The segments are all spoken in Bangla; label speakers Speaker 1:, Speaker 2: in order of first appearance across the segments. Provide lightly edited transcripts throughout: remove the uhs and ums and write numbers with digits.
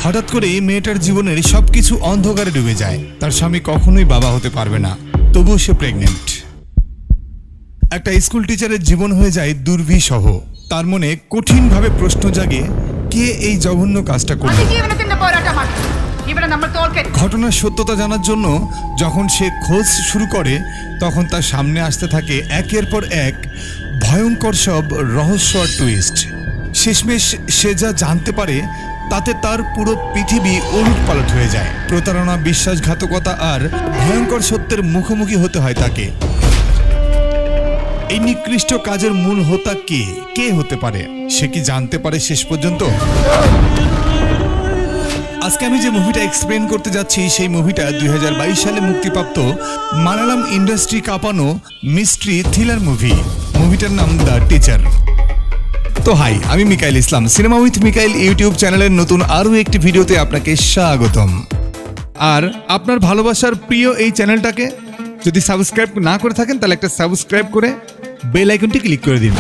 Speaker 1: হঠাৎ করে মেয়েটার জীবনের সবকিছু অন্ধকারে ডুবে যায়। তার স্বামী কখনোই বাবা হতে পারবে না, তবুও সে প্রেগনেন্ট। একটা স্কুল টিচারের জীবন হয়ে যায় দুর্বিষহ। তার মনে কঠিনভাবে প্রশ্ন জাগে, কে এই জঘন্য কাজটা করলো। ঘটনার সত্যতা জানার জন্য যখন সে খোঁজ শুরু করে, তখন তার সামনে আসতে থাকে একের পর এক ভয়ঙ্কর সব রহস্য আর টুইস্ট। শেষমেশ সে যা জানতে পারে তাতে তার পুরো পৃথিবী ওলটপালট হয়ে যায়। প্রতারণা, বিশ্বাসঘাতকতা আর ভয়ঙ্কর সত্যের মুখোমুখি হতে হয় তাকে। এই নিকৃষ্ট কাজের মূল হোতা কে হতে পারে, সে কি জানতে পারে শেষ পর্যন্ত? আজকে আমি যে মুভিটা এক্সপ্লেন করতে যাচ্ছি, সেই মুভিটা 2022 সালে মুক্তিপ্রাপ্ত মালায়ালাম ইন্ডাস্ট্রি কাঁপানো মিস্ট্রি থ্রিলার মুভি। মুভিটার নাম দ্য টিচার। তো হাই, আমি মিকাইল ইসলাম, সিনেমা উইথ মিকাইল ইউটিউব চ্যানেলের নতুন আরও একটি ভিডিওতে আপনাকে স্বাগতম। আর আপনার ভালোবাসার প্রিয় এই চ্যানেলটাকে যদি সাবস্ক্রাইব না করে থাকেন, তাহলে একটা সাবস্ক্রাইব করে বেল আইকনটি ক্লিক করে দিন।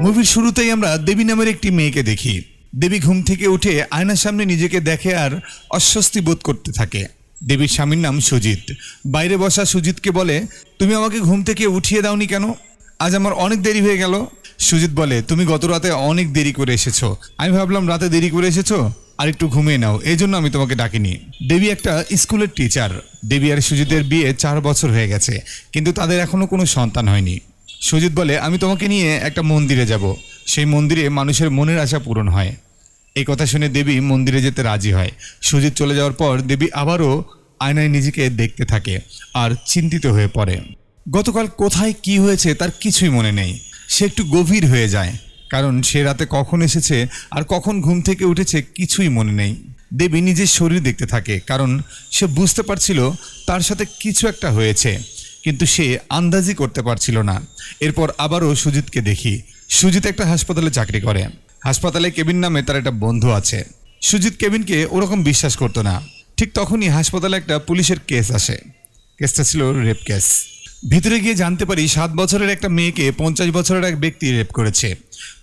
Speaker 1: মুভির শুরুতেই আমরা দেবী নামের একটি মেয়েকে দেখি। দেবী ঘুম থেকে উঠে আয়নার সামনে নিজেকে দেখে আর অস্বস্তি বোধ করতে থাকে। দেবীর স্বামীর নাম সুজিত। বাইরে বসা সুজিতকে বলে, তুমি আমাকে ঘুম থেকে উঠিয়ে দাওনি কেন? আজ আমার অনেক দেরি হয়ে গেল। সুজিত বলে, তুমি গত রাতে অনেক দেরি করে এসেছো। আমি ভাবলাম রাতে দেরি করে এসেছো, আর একটু ঘুমিয়ে নাও, এই জন্য আমি তোমাকে ডাকিনি। দেবী একটা স্কুলের টিচার। দেবী আর সুজিতের বিয়ে 4 বছর হয়ে গেছে, কিন্তু তাদের এখনো কোনো সন্তান হয়নি। সুজিত বলে, আমি তোমাকে নিয়ে একটা মন্দিরে যাব, সেই মন্দিরে মানুষের মনের আশা পূরণ হয়। এই কথা শুনে দেবী মন্দিরে যেতে রাজি হয়। সুজিত চলে যাওয়ার পর দেবী আবারও আয়নায় নিজেকে দেখতে থাকে আর চিন্তিত হয়ে পড়ে। গতকাল কোথায় কি হয়েছে তার কিছুই মনে নেই। সে একটু গভীর হয়ে যায়, কারণ সে রাতে কখন এসেছে আর কখন ঘুম থেকে উঠেছে কিছুই মনে নেই। দেবী নিজের শরীর দেখতে থাকে, কারণ সে বুঝতে পারছিল তার সাথে কিছু একটা হয়েছে, কিন্তু সে আন্দাজি করতে পারছিল না। এরপর আবারও সুজিতকে দেখি। সুজিত একটা হাসপাতালে চাকরি করে। হাসপাতালে কেবিন নামে তার একটা বন্ধু আছে। সুজিত কেবিনকে ওরকম বিশ্বাস করতো না। ঠিক তখনই হাসপাতালে একটা পুলিশের কেস আসে। কেসটা ছিল রেপ কেস। ভিতরে গিয়ে জানতে পারি 7 বছরের একটা মেয়েকে 50 বছরের এক ব্যক্তি রেপ করেছে।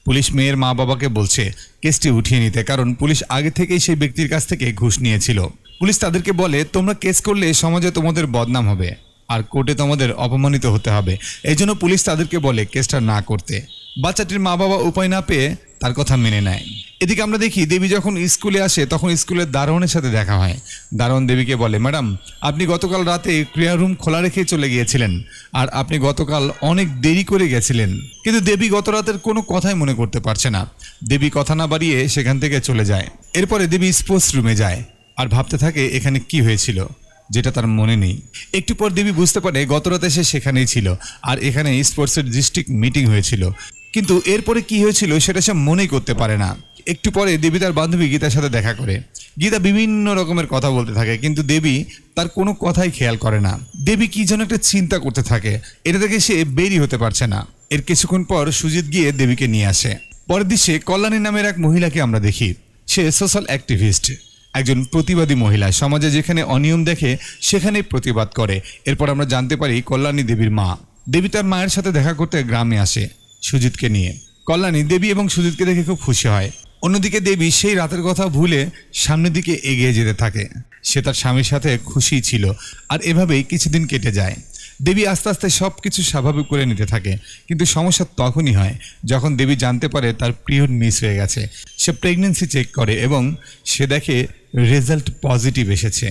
Speaker 1: পুলিশ মেয়ের মা বাবাকে বলছে কেসটি উঠিয়ে নিতে, কারণ পুলিশ আগে থেকেই সেই ব্যক্তির কাছ থেকে ঘুষ নিয়েছিল। পুলিশ তাদেরকে বলে, তোমরা কেস করলে সমাজে তোমাদের বদনাম হবে আর কোর্টে তোমাদের অপমানিত হতে হবে। এই জন্য পুলিশ তাদেরকে বলে কেসটা না করতে। বাচ্চাটির মা বাবা উপায় না পেয়ে তার কথা মেনে নেয়। এদিকে আমরা দেখি দেবী যখন স্কুলে আসে, তখন স্কুলের দারোয়ানের সাথে দেখা হয়। দারোয়ান দেবীকে বলে, ম্যাডাম, আপনি গতকাল রাতে ক্রিয়া রুম খোলা রেখে চলে গিয়েছিলেন, আর আপনি গতকাল অনেক দেরি করে গেছিলেন। কিন্তু দেবী গত রাতের কোনো কথাই মনে করতে পারছে না। দেবী কথা না বাড়িয়ে সেখান থেকে চলে যায়। এরপরে দেবী স্পোর্টস রুমে যায় আর ভাবতে থাকে এখানে কি হয়েছিল, যেটা তার মনে নেই। একটু পর দেবী বুঝতে পারে গত রাতে সে সেখানেই ছিল, আর এখানে স্পোর্টসের ডিস্ট্রিক্ট মিটিং হয়েছিল। কিন্তু এরপরে কি হয়েছিল সেটা সে মনেই করতে পারে না। একটু পরে দেবী তার বান্ধবী গীতার সাথে দেখা করে। গীতা বিভিন্ন রকমের কথা বলতে থাকে, কিন্তু দেবী তার কোনো কথাই খেয়াল করে না। দেবী কি যেন একটা চিন্তা করতে থাকে, এটা থেকে সে বেরিয়ে হতে পারছে না। এর কিছুক্ষণ পর সুজিত গিয়ে দেবীকে নিয়ে আসে। পরের দৃশ্যে কল্যাণী নামের এক মহিলাকে আমরা দেখি। সে সোশ্যাল অ্যাক্টিভিস্ট, একজন প্রতিবাদী মহিলা। সমাজে যেখানে অনিয়ম দেখে সেখানেই প্রতিবাদ করে। এরপর আমরা জানতে পারি কল্যাণী দেবীর মা। দেবী তার মায়ের সাথে দেখা করতে গ্রামে আসে সুজিতকে নিয়ে। কল্যাণী দেবী এবং সুজিতকে দেখে খুব খুশি হয়। অন্যদিকে দেবী সেই রাতের কথা ভুলে সামনের দিকে এগিয়ে যেতে থাকে। সে তার স্বামীর সাথে খুশি ছিল, আর এভাবেই কিছুদিন কেটে যায়। দেবী আস্তে আস্তে সব কিছু স্বাভাবিক করে নিতে থাকে, কিন্তু সমস্যা তখনই হয় যখন দেবী জানতে পারে তার পিরিয়ড মিস হয়ে গেছে। সে প্রেগনেন্সি চেক করে এবং সে দেখে রেজাল্ট পজিটিভ এসেছে।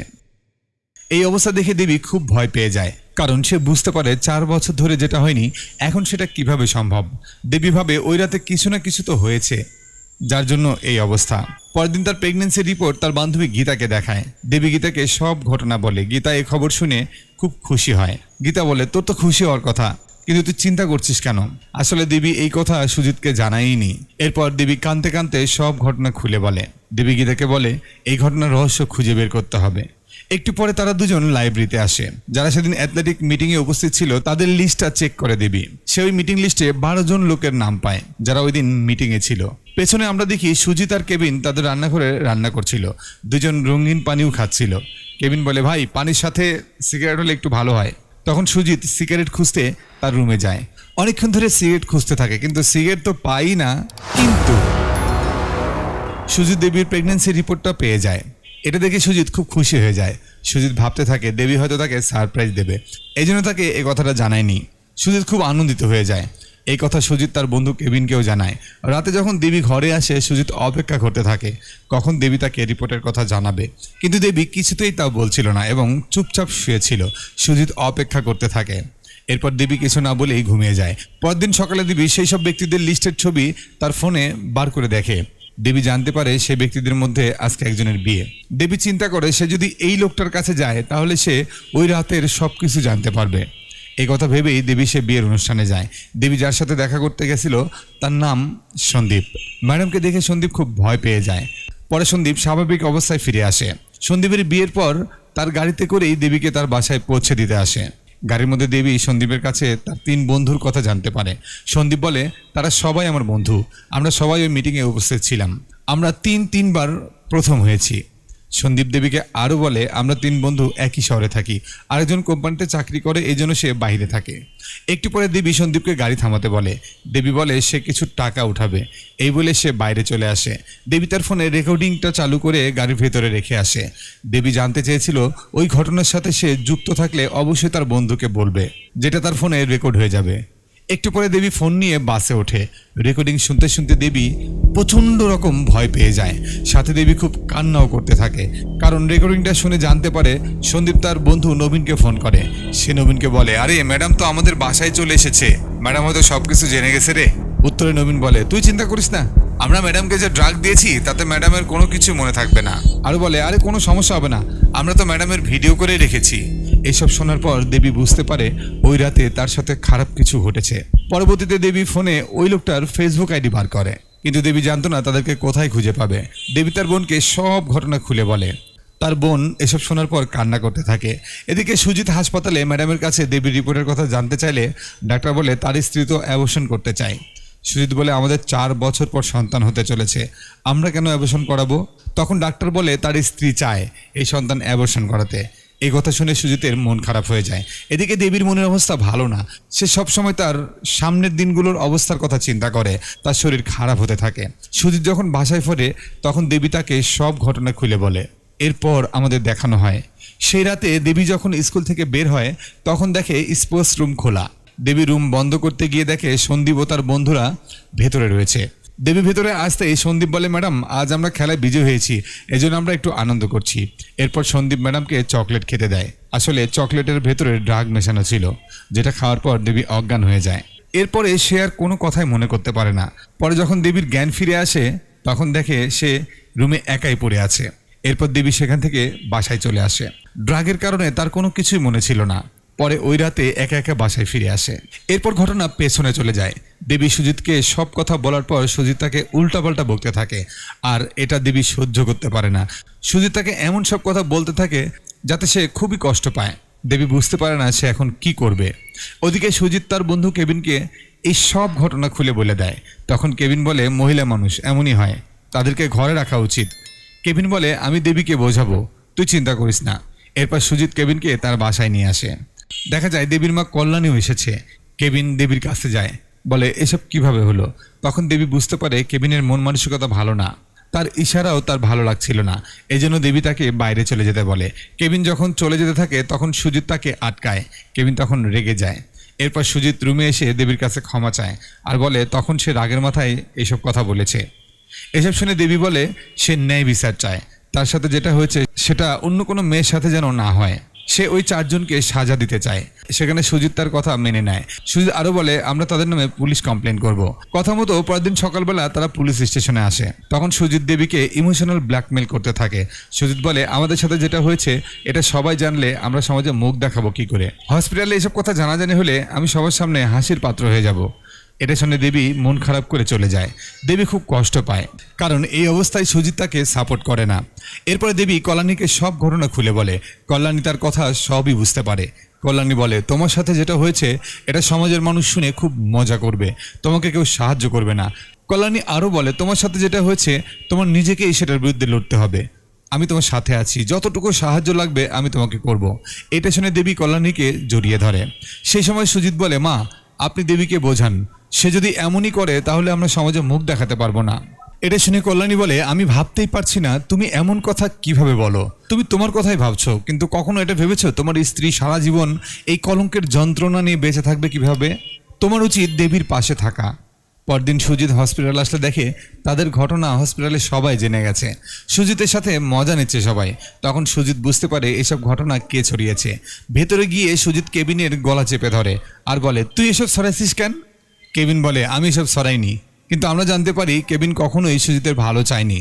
Speaker 1: এই অবস্থা দেখে দেবী খুব ভয় পেয়ে যায়, কারণ সে বুঝতে পারে 4 বছর ধরে যেটা হয়নি এখন সেটা কিভাবে সম্ভব। দেবী ভাবে ওই রাতে কিছু না কিছু তো হয়েছে, যার জন্য এই অবস্থা। পরের দিন তার প্রেগনেন্সি রিপোর্ট তার বান্ধবী গীতাকে দেখায়। দেবী গীতাকে সব ঘটনা বলে। গীতা এই খবর শুনে খুব খুশি হয়। গীতা বলে, তোর তো খুশি হওয়ার কথা, কিন্তু তুই চিন্তা করছিস কেন? আসলে দেবী এই কথা সুজিতকে জানায়নি। এরপর দেবী কাঁদতে কাঁদতে সব ঘটনা খুলে বলে। দেবী গীতাকে বলে, এই ঘটনার রহস্য খুঁজে বের করতে হবে। একটু পরে তারা দুজন লাইব্রেরিতে আসে। যারা সেদিন অ্যাথলেটিক মিটিংয়ে উপস্থিত ছিল তাদের লিস্টটা চেক করে দেবী। সে ওই মিটিং লিস্টে 12 জন লোকের নাম পায় যারা ওই দিন মিটিংয়ে ছিল। পেছনে আমরা দেখি সুজিত আর কেবিন তাদের রান্নাঘরে রান্না করছিল। দুজন রঙিন পানিও খাচ্ছিল। কেবিন বলে, ভাই, পানির সাথে সিগারেট হলে একটু ভালো হয়। তখন সুজিত সিগারেট খুঁজতে তার রুমে যায়। অনেকক্ষণ ধরে সিগারেট খুঁজতে থাকে, কিন্তু সিগারেট তো পাই না। কিন্তু সুজিত দেবীর প্রেগন্যান্সি রিপোর্টটা পেয়ে যায়। এটা দেখে সুজিত খুব খুশি হয়ে যায়। সুজিত ভাবতে থাকে দেবী হয়তো তাকে সারপ্রাইজ দেবে, এই জন্য তাকে এই কথাটা জানায়নি। সুজিত খুব আনন্দিত হয়ে যায়। এই কথা সুজিত তার বন্ধু কেবিনকেও জানায়। রাতে যখন দেবী ঘরে আসে, সুজিত অপেক্ষা করতে থাকে কখন দেবী তাকে রিপোর্টের কথা জানাবে, কিন্তু দেবী কিছুতেই তা বলছিল না এবং চুপচাপ শুয়েছিল। সুজিত অপেক্ষা করতে থাকে। এরপর দেবী কিছু না বলেই ঘুমিয়ে যায়। পরদিন সকালে দেবী সেই সব ব্যক্তিদের লিস্টের ছবি তার ফোনে বার করে দেখে। দেবী জানতে পারে সেই ব্যক্তিদের মধ্যে আজকে একজনের বিয়ে। দেবী চিন্তা করে সে যদি এই লোকটার কাছে যায় তাহলে সে ওই রাতের সব কিছু জানতে পারবে। এই কথা ভেবেই দেবী সে বিয়ের অনুষ্ঠানে যায়। দেবী যার সাথে দেখা করতে গেছিল তার নাম সন্দীপ। ম্যাডামকে দেখে সন্দীপ খুব ভয় পেয়ে যায়। পরে সন্দীপ স্বাভাবিক অবস্থায় ফিরে আসে। সন্দীপের বিয়ের পর তার গাড়িতে করেই দেবীকে তার বাসায় পৌঁছে দিতে আসে। গাড়ির মধ্যে দেবী সন্দীপের কাছে তার 3 বন্ধুর কথা জানতে পারে। সন্দীপ বলে তারা সবাই আমার বন্ধু, আমরা সবাই ওই মিটিংয়ে উপস্থিত ছিলাম, আমরা 3বার প্রথম হয়েছি। সন্দীপ দেবীকে আরও বলে আমরা 3 বন্ধু একই শহরে থাকি, আরেকজন কোম্পানিতে চাকরি করে, এই জন্য সে বাইরে থাকে। একটু পরে দেবী সন্দীপকে গাড়ি থামাতে বলে। দেবী বলে সে কিছু টাকা উঠাবে, এই বলে সে বাইরে চলে আসে। দেবী তার ফোনে রেকর্ডিংটা চালু করে গাড়ির ভেতরে রেখে আসে। দেবী জানতে চেয়েছিল ওই ঘটনার সাথে সে যুক্ত থাকলে অবশ্যই তার বন্ধুকে বলবে, যেটা তার ফোনে রেকর্ড হয়ে যাবে। একটু পরে দেবী ফোন নিয়ে বাসে ওঠে। রেকর্ডিং শুনতে শুনতে দেবী প্রচণ্ড রকম ভয় পেয়ে যায়। সাথে দেবী খুব কান্নাও করতে থাকে, কারণ রেকর্ডিংটা শুনে জানতে পারে সন্দীপ তার বন্ধু নবীনকে ফোন করে। সে নবীনকে বলে আরে ম্যাডাম তো আমাদের বাসায় চলে এসেছে, ম্যাডাম হয়তো সব কিছু জেনে গেছে রে। উত্তরে নবীন বলে তুই চিন্তা করিস না, আমরা ম্যাডামকে যে ড্রাগ দিয়েছি তাতে ম্যাডামের কোনো কিছু মনে থাকবে না। আরও বলে আরে কোনো সমস্যা হবে না, আমরা তো ম্যাডামের ভিডিও করে রেখেছি। এইসব শোনার পর দেবী বুঝতে পারে ওই রাতে তার সাথে খারাপ কিছু ঘটেছে। পরবর্তীতে দেবী ফোনে ওই লোকটার ফেসবুক আইডি বার করে, কিন্তু দেবী জানতো না তাদেরকে কোথায় খুঁজে পাবে। দেবী তার বোনকে সব ঘটনা খুলে বলে। তার বোন এসব শোনার পর কান্না করতে থাকে। এদিকে সুজিত হাসপাতালে ম্যাডামের কাছে দেবীর রিপোর্টের কথা জানতে চাইলে ডাক্তার বলে তার স্ত্রী তো অ্যাবর্শন করতে চায়। সুজিত বলে আমাদের 4 বছর পর সন্তান হতে চলেছে, আমরা কেন অ্যাবর্শন করাবো? তখন ডাক্তার বলে তার স্ত্রী চায় এই সন্তান অ্যাবর্শন করাতে। এই কথা শুনে সুজিতের মন খারাপ হয়ে যায়। এদিকে দেবীর মনের অবস্থা ভালো না। সে সবসময় তার সামনের দিনগুলোর অবস্থার কথা চিন্তা করে, তার শরীর খারাপ হতে থাকে। সুজিত যখন বাসায় ফেরে তখন দেবী তাকে সব ঘটনা খুলে বলে। এরপর আমাদের দেখানো হয় সেই রাতে দেবী যখন স্কুল থেকে বের হয় তখন দেখে স্পোর্টস রুম খোলা। দেবী রুম বন্ধ করতে গিয়ে দেখে সন্দীপ ও তার বন্ধুরা ভেতরে রয়েছে। দেবী ভেতরে আসতেই সন্দীপ বলে ম্যাডাম আজ আমরা খেলায় বিজয়ী হয়েছি, এজন্য আমরা একটু আনন্দ করছি। এরপর সন্দীপ ম্যাডামকে চকলেট খেতে দেয়। আসলে চকলেটের ভেতরে ড্রাগ মেশানো ছিল, যেটা খাওয়ার পর দেবী অজ্ঞান হয়ে যায়। এরপরে সে আর কোনো কথাই মনে করতে পারে না। পরে যখন দেবীর জ্ঞান ফিরে আসে তখন দেখে সে রুমে একাই পড়ে আছে। এরপর দেবী সেখান থেকে বাসায় চলে আসে। ড্রাগের কারণে তার কোনো কিছুই মনে ছিল না। পরে ওই রাতে একা একা বাসায় ফিরে আসে। এরপর ঘটনা পেছনে চলে যায়। দেবী সুজিতকে সব কথা বলার পর সুজিত তাকে উল্টাপাল্টা বকতে থাকে, আর এটা দেবী সহ্য করতে পারে না। সুজিত তাকে এমন সব কথা বলতে থাকে যাতে সে খুবই কষ্ট পায়। দেবী বুঝতে পারে না সে এখন কি করবে। ওদিকে সুজিত তার বন্ধু কেবিনকে এই সব ঘটনা খুলে বলে দেয়। তখন কেবিন বলে মহিলা মানুষ এমনই হয়, তাদেরকে ঘরে রাখা উচিত। কেবিন বলে আমি দেবীকে বোঝাবো, তুই চিন্তা করিস না। এরপর সুজিত কেবিনকে তার বাসায় নিয়ে আসে। দেখা যায় দেবীর মা কল্যাণীও এসেছে। কেবিন দেবীর কাছে যায়, বলে এসব কিভাবে হলো। তখন দেবী বুঝতে পারে কেবিনের মন মানসিকতা ভালো না, তার ইশারাও তার ভালো লাগছিল না। এই জন্য দেবী তাকে বাইরে চলে যেতে বলে। কেবিন যখন চলে যেতে থাকে তখন সুজিত তাকে আটকায়। কেবিন তখন রেগে যায়। এরপর সুজিত রুমে এসে দেবীর কাছে ক্ষমা চায় আর বলে তখন সে রাগের মাথায় এসব কথা বলেছে। এসব শুনে দেবী বলে সে ন্যায় বিচার চায়, তার সাথে যেটা হয়েছে সেটা অন্য কোনো মেয়ের সাথে যেন না হয়। সে ওই 4 জনকে সাজা দিতে চায়। সেখানে সুজিত তার কথা মেনে নেয়। সুজিত আরও বলে আমরা তাদের নামে পুলিশ কমপ্লেন করব। কথা মতো পরের দিন সকালবেলা তারা পুলিশ স্টেশনে আসে। তখন সুজিত দেবীকে ইমোশনাল ব্ল্যাকমেল করতে থাকে। সুজিত বলে আমাদের সাথে যেটা হয়েছে এটা সবাই জানলে আমরা সমাজে মুখ দেখাবো কি করে। হসপিটালে এসব কথা জানাজানি হলে আমি সবার সামনে হাসির পাত্র হয়ে যাব। এটা শুনে দেবী মন খারাপ করে চলে যায়। দেবী খুব কষ্ট পায়, কারণ এই অবস্থায় সুজিত তাকে সাপোর্ট করে না। এরপরে দেবী কল্যাণীকে সব ঘটনা খুলে বলে। কল্যাণী তার কথা সবই বুঝতে পারে। কল্যাণী বলে তোমার সাথে যেটা হয়েছে এটা সমাজের মানুষ শুনে খুব মজা করবে, তোমাকে কেউ সাহায্য করবে না। কল্যাণী আরও বলে তোমার সাথে যেটা হয়েছে তোমার নিজেকেই সেটার বিরুদ্ধে লড়তে হবে, আমি তোমার সাথে আছি, যতটুকু সাহায্য লাগবে আমি তোমাকে করব। এটা শুনে দেবী কল্যাণীকে জড়িয়ে ধরে। সেই সময় সুজিত বলে মা আপনি দেবীকে বোঝান, সে যদি এমনই করে তাহলে আমরা সমাজে মুখ দেখাতে পারবো না। এটা শুনে কল্যাণী বলে, আমি ভাবতেই পারছি না তুমি এমন কথা কিভাবে বলো। তুমি তোমার কথাই ভাবছো, কিন্তু কখনো এটা ভেবেছো তোমার স্ত্রী সারা জীবন এই কলঙ্কের যন্ত্রণা নিয়ে বেঁচে থাকবে কিভাবে? তোমার উচিত দেবীর পাশে থাকা। পরদিন সুজিত হসপিটাল আসলে দেখে তাদের ঘটনা হসপিটালে সবাই জেনে গেছে। সুজিতের সাথে মজা নিচ্ছে সবাই। তখন সুজিত বুঝতে পারে এসব ঘটনা কে ছড়িয়েছে। ভেতরে গিয়ে সুজিত কেবিনের গলা চেপে ধরে আর বলে, তুই এসব ছড়াইছিস কেন? কেবিন বলে, আমি এসব ছড়াইনি। কিন্তু আমরা জানতে পারি কেবিন কখনোই সুজিতের ভালো চায়নি।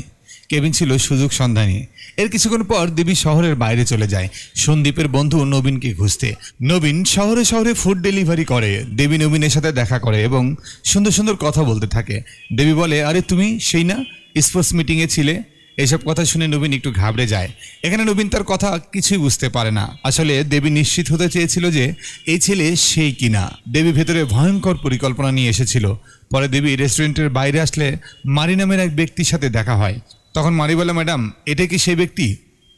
Speaker 1: কেবিন ছিল সুযোগ সন্ধানী। এর কিছুক্ষণ পর দেবী শহরের বাইরে চলে যায় সন্দীপের বন্ধু নবীনকে খুঁজতে। নবীন শহরে শহরে ফুড ডেলিভারি করে। দেবী নবীনের সাথে দেখা করে এবং সুন্দর সুন্দর কথা বলতে থাকে। দেবী বলে, আরে তুমি সেই না স্পোর্টস মিটিংয়ে ছিলে? এইসব কথা শুনে নবীন একটু ঘাবড়ে যায়। এখানে নবীন তার কথা কিছুই বুঝতে পারে না। আসলে দেবী নিশ্চিত হতে চেয়েছিল যে এই ছেলে সেই কিনা। দেবী ভেতরে ভয়ঙ্কর পরিকল্পনা নিয়ে এসেছিল। পরে দেবী রেস্টুরেন্টের বাইরে আসলে মারি নামের এক ব্যক্তির সাথে দেখা হয়। তখন মারি বলে, ম্যাডাম এটা কি সেই ব্যক্তি?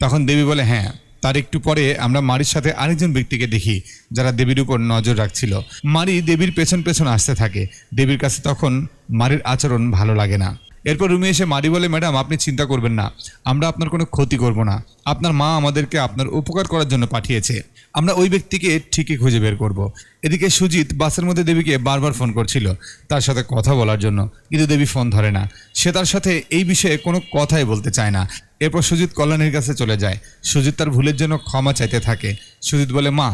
Speaker 1: তখন দেবী বলে, হ্যাঁ। তার একটু পরে আমরা মারির সাথে আরেকজন ব্যক্তিকে দেখি যারা দেবীর উপর নজর রাখছিল। মারি দেবীর পেছন পেছন আসতে থাকে। দেবীর কাছে তখন মারির আচরণ ভালো লাগে না। এরপর রুমে এসে মারি বলে, ম্যাডাম আপনি চিন্তা করবেন না, আমরা আপনার কোনো ক্ষতি করব না। আপনার মা আমাদেরকে আপনার উপকার করার জন্য পাঠিয়েছে। আমরা ওই ব্যক্তিকে ঠিকই খুঁজে বের করব। এদিকে সুজিত বাসের মধ্যে দেবীকে বারবার ফোন করছিল তার সাথে কথা বলার জন্য, কিন্তু দেবী ফোন ধরে না। সে তার সাথে এই বিষয়ে কোনো কথাই বলতে চায় না। এরপর সুজিত কল্যাণীর কাছে চলে যায়। সুজিত তার ভুলের জন্য ক্ষমা চাইতে থাকে। সুজিত বলে, মা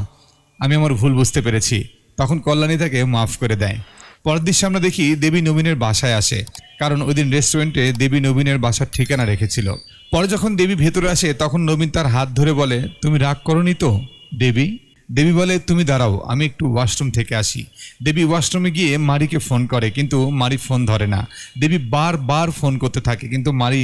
Speaker 1: আমি আমার ভুল বুঝতে পেরেছি। তখন কল্যাণী তাকে মাফ করে দেয়। পরের দৃশ্যে আমরা দেখি দেবী নবীনের বাসায় আসে, কারণ ওই দিন রেস্টুরেন্টে দেবী নবীনের বাসার ঠিকানা রেখেছিল। পরে যখন দেবী ভেতরে আসে তখন নবীন তার হাত ধরে বলে, তুমি রাগ করনি তো দেবী? দেবী বলে, তুমি দাঁড়াও, আমি একটু ওয়াশরুম থেকে আসি। দেবী ওয়াশরুমে গিয়ে মারিকে ফোন করে, কিন্তু মারি ফোন ধরে না। দেবী বারবার ফোন করতে থাকে, কিন্তু মারি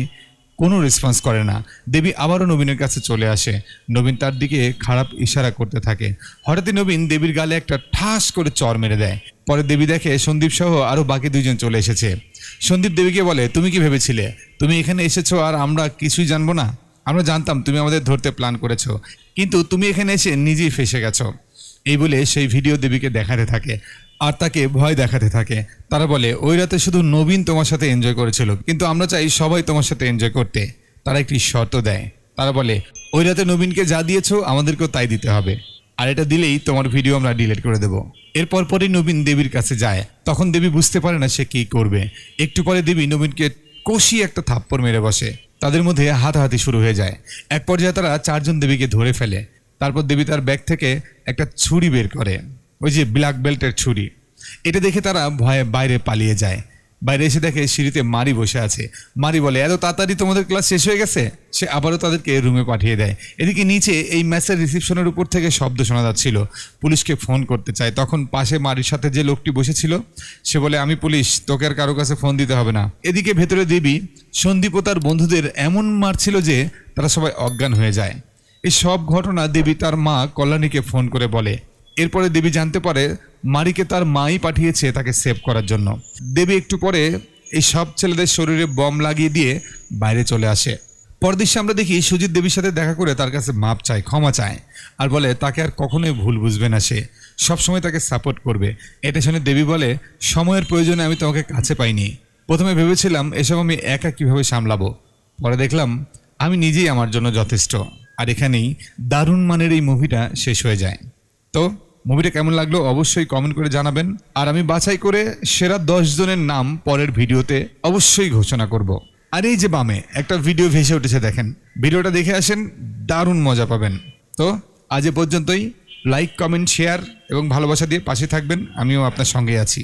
Speaker 1: কোনো রেসপন্স করে না। দেবী আবারও নবীনের কাছে চলে আসে। নবীন তার দিকে খারাপ ইশারা করতে থাকে। হঠাৎই নবীন দেবীর গালে একটা ঠাস করে চড় মেরে দেয়। পরে দেবী দেখে সন্দীপ সহ আরও বাকি দুইজন চলে এসেছে। সন্দীপ দেবীকে বলে, তুমি কি ভেবেছিলে তুমি এখানে এসেছো আর আমরা কিছুই জানবো না? আমরা জানতাম তুমি আমাদের ধরতে প্ল্যান করেছো, কিন্তু তুমি এখানে এসে নিজেই ফেসে গেছো। এই বলে সেই ভিডিও দেবীকে দেখাতে থাকে আর তাকে ভয় দেখাতে থাকে। তারা বলে, ওই রাতে শুধু নবীন তোমার সাথে এনজয় করেছিল, কিন্তু আমরা চাই সবাই তোমার সাথে এনজয় করতে। তারা একটি শর্ত দেয়। তারা বলে, ওই রাতে নবীনকে যা দিয়েছো আমাদেরকেও তাই দিতে হবে, আর এটা দিলেই তোমার ভিডিও আমরা ডিলিট করে দেবো। এরপর পরই নবীন দেবীর কাছে যায়। তখন দেবী বুঝতে পারে না সে কী করবে। একটু পরে দেবী নবীনকে কষিয়ে একটা থাপ্পড় মেরে বসে। তাদের মধ্যে হাতাহাতি শুরু হয়ে যায়। এক পর্যায়ে তারা চারজন দেবীকে ধরে ফেলে। তারপর দেবী তার ব্যাগ থেকে একটা ছুরি বের করে, ওই যে ব্ল্যাক বেল্টের ছুরি। এটা দেখে তারা ভয়ে বাইরে পালিয়ে যায়। বাইরে এসে দেখে সিঁড়িতে মারি বসে আছে। মারি বলে, এত তাড়াতাড়ি তোমাদের ক্লাস শেষ হয়ে গেছে? সে আবারও তাদেরকে রুমে পাঠিয়ে দেয়। এদিকে নিচে এই ম্যাচের রিসিপশনের উপর থেকে শব্দ শোনা যাচ্ছিল। পুলিশকে ফোন করতে চায়। তখন পাশে মারির সাথে যে লোকটি বসেছিল সে বলে, আমি পুলিশ, তোকে আর কারো কাছে ফোন দিতে হবে না। এদিকে ভেতরে দেবী সন্দীপ ও তার বন্ধুদের এমন মারছিল যে তারা সবাই অজ্ঞান হয়ে যায়। এই সব ঘটনা দেবী তার মা কল্যাণীকে ফোন করে বলে। এরপরে দেবী জানতে পারে মারিকে তার মাই পাঠিয়েছে তাকে সেভ করার জন্য। দেবী একটু পরে এই সব ছেলেদের শরীরে বম লাগিয়ে দিয়ে বাইরে চলে আসে। পরদৃশ্যে আমরা দেখি সুজিত দেবীর সাথে দেখা করে তার কাছে মাপ চায়, ক্ষমা চায়, আর বলে তাকে আর কখনোই ভুল বুঝবে না, সে সবসময় তাকে সাপোর্ট করবে। এটা শুনে দেবী বলে, সময়ের প্রয়োজনে আমি তোমাকে কাছে পাইনি। প্রথমে ভেবেছিলাম এসব আমি একা কিভাবে সামলাবো, পরে দেখলাম আমি নিজেই আমার জন্য যথেষ্ট। আর এখানেই দারুণ মানের এই মুভিটা শেষ হয়ে যায়। তো মুভিটা কেমন লাগলো অবশ্যই কমেন্ট করে জানাবেন। আর আমি বাছাই করে সেরা 10 জনের নাম পরের ভিডিওতে অবশ্যই ঘোষণা করব। আর এই যে বামে একটা ভিডিও ভেসে উঠেছে, দেখেন, ভিডিওটা দেখে আসেন, দারুণ মজা পাবেন। তো আজ এ পর্যন্তই। লাইক, কমেন্ট, শেয়ার এবং ভালোবাসা দিয়ে পাশে থাকবেন। আমিও আপনার সঙ্গে আছি।